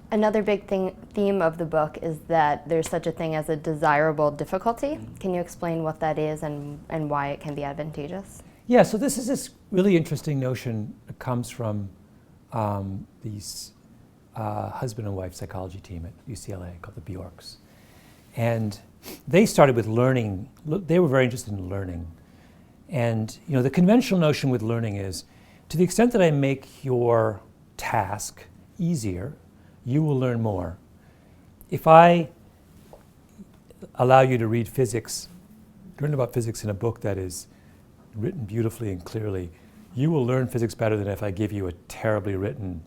Another big theme of the book is that there's such a thing as a desirable difficulty. Can you explain what that is and why it can be advantageous? Yeah, so this is this really interesting notion that comes from these husband and wife psychology team at UCLA called the Bjorks. And they started with learning. They were very interested in learning. And the conventional notion with learning is, to the extent that I make your task easier, you will learn more. If I allow you to read physics, learn about physics in a book that is written beautifully and clearly, you will learn physics better than if I give you a terribly written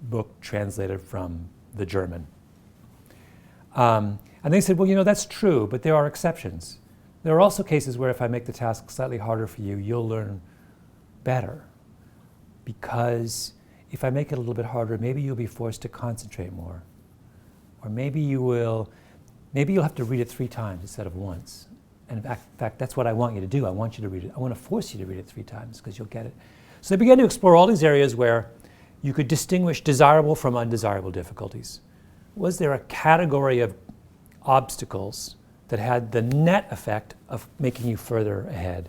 book translated from the German. And they said, well, that's true, but there are exceptions. There are also cases where if I make the task slightly harder for you, you'll learn better. Because if I make it a little bit harder, maybe you'll be forced to concentrate more. Or maybe you'll have to read it 3 times instead of once. And in fact, that's what I want you to do. I want you to read it. I want to force you to read it 3 times because you'll get it. So they began to explore all these areas where you could distinguish desirable from undesirable difficulties. Was there a category of obstacles that had the net effect of making you further ahead?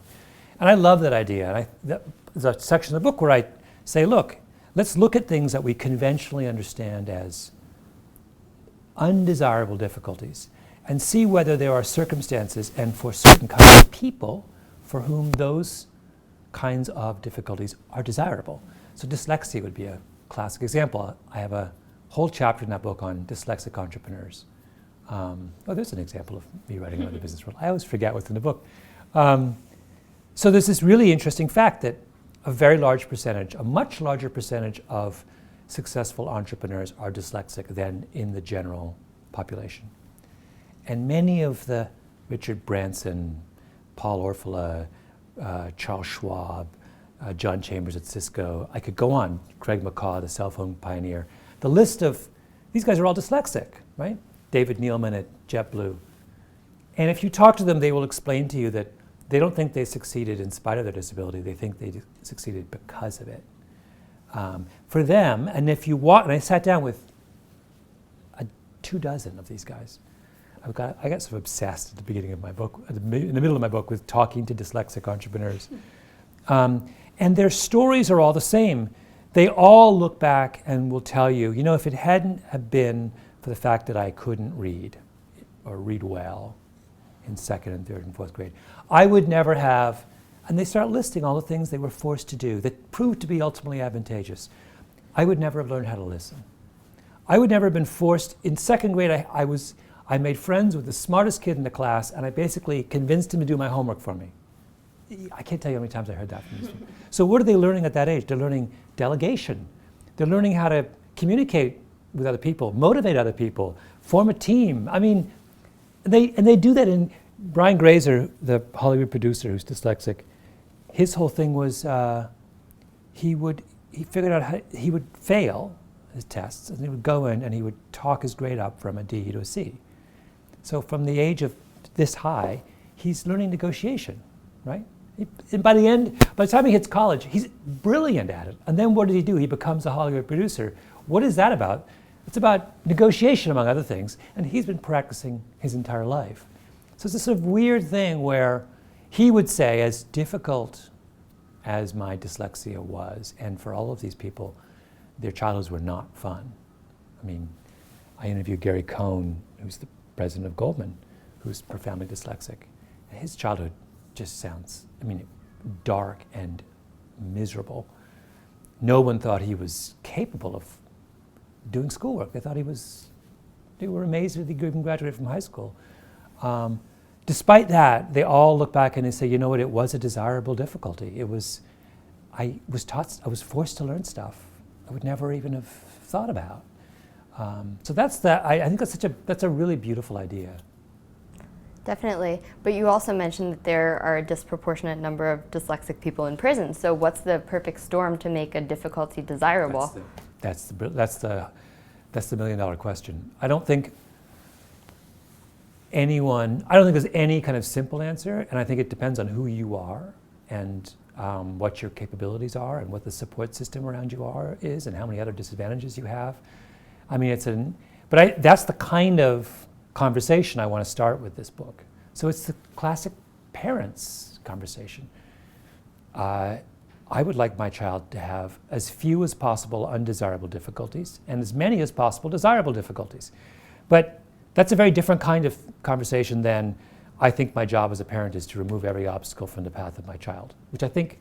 And I love that idea. And there's a section of the book where I say, look, let's look at things that we conventionally understand as undesirable difficulties and see whether there are circumstances and for certain kinds of people for whom those kinds of difficulties are desirable. So dyslexia would be a classic example. I have a whole chapter in that book on dyslexic entrepreneurs. There's an example of me writing about the business world. I always forget what's in the book. So there's this really interesting fact that a very large percentage, a much larger percentage of successful entrepreneurs are dyslexic than in the general population. And many of the Richard Branson, Paul Orfalea, Charles Schwab, John Chambers at Cisco, I could go on, Craig McCaw, the cell phone pioneer. The list of, these guys are all dyslexic, right? David Neilman at JetBlue. And if you talk to them, they will explain to you that they don't think they succeeded in spite of their disability. They think they succeeded because of it. For them, and if you walk, and I sat down with 24 of these guys. I got sort of obsessed at the beginning of my book, in the middle of my book, with talking to dyslexic entrepreneurs. And their stories are all the same. They all look back and will tell you, if it hadn't have been for the fact that I couldn't read or read well in 2nd and 3rd and 4th grade, I would never have, and they start listing all the things they were forced to do that proved to be ultimately advantageous. I would never have learned how to listen. I would never have been forced, in 2nd grade I made friends with the smartest kid in the class, and I basically convinced him to do my homework for me. I can't tell you how many times I heard that from these people. So what are they learning at that age? They're learning delegation. They're learning how to communicate with other people, motivate other people, form a team. I mean, they do that in, Brian Grazer, the Hollywood producer who's dyslexic, his whole thing was he figured out how he would fail his tests, and he would go in and he would talk his grade up from a D to a C. So from the age of this high, he's learning negotiation, right? And by the time he hits college, he's brilliant at it. And then what does he do? He becomes a Hollywood producer. What is that about? It's about negotiation, among other things, and he's been practicing his entire life. So it's this sort of weird thing where he would say, as difficult as my dyslexia was, and for all of these people, their childhoods were not fun. I mean, I interviewed Gary Cohn, who's the president of Goldman, who's profoundly dyslexic. And his childhood just sounds, dark and miserable. No one thought he was capable of doing schoolwork. They thought they were amazed that he even graduated from high school. Despite that, they all look back and they say, it was a desirable difficulty. I was forced to learn stuff I would never even have thought about. So I think that's a really beautiful idea. Definitely, but you also mentioned that there are a disproportionate number of dyslexic people in prison. So what's the perfect storm to make a difficulty desirable? That's the $1 million question. I don't think there's any kind of simple answer, and I think it depends on who you are and what your capabilities are and what the support system around you is and how many other disadvantages you have. I mean, that's the kind of conversation I want to start with this book. So it's the classic parents conversation. I would like my child to have as few as possible undesirable difficulties and as many as possible desirable difficulties. But that's a very different kind of conversation than I think my job as a parent is to remove every obstacle from the path of my child, which I think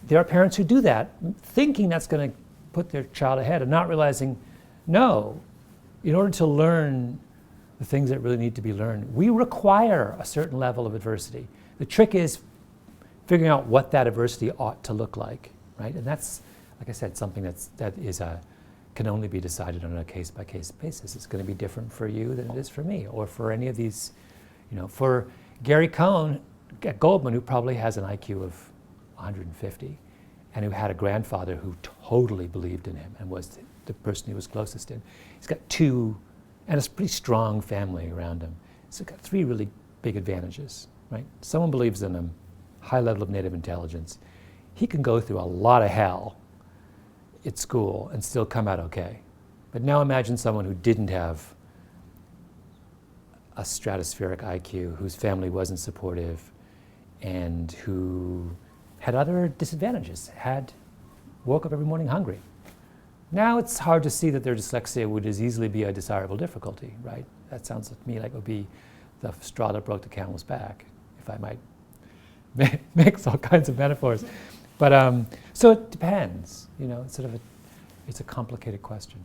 there are parents who do that, thinking that's going to put their child ahead and not realizing, no, in order to learn the things that really need to be learned, we require a certain level of adversity. The trick is figuring out what that adversity ought to look like, right? And that's, like I said, something that can only be decided on a case-by-case basis. It's going to be different for you than it is for me, or for any of these, for Gary Cohn at Goldman, who probably has an IQ of 150, and who had a grandfather who totally believed in him and was the person he was closest in. He's got two, and a pretty strong family around him. So he's got three really big advantages, right? Someone believes in him, high level of native intelligence. He can go through a lot of hell at school and still come out okay. But now imagine someone who didn't have a stratospheric IQ, whose family wasn't supportive, and who had other disadvantages, woke up every morning hungry. Now it's hard to see that their dyslexia would as easily be a desirable difficulty, right? That sounds to me like it would be the straw that broke the camel's back, if I might mix all kinds of metaphors. But so it depends, it's a complicated question.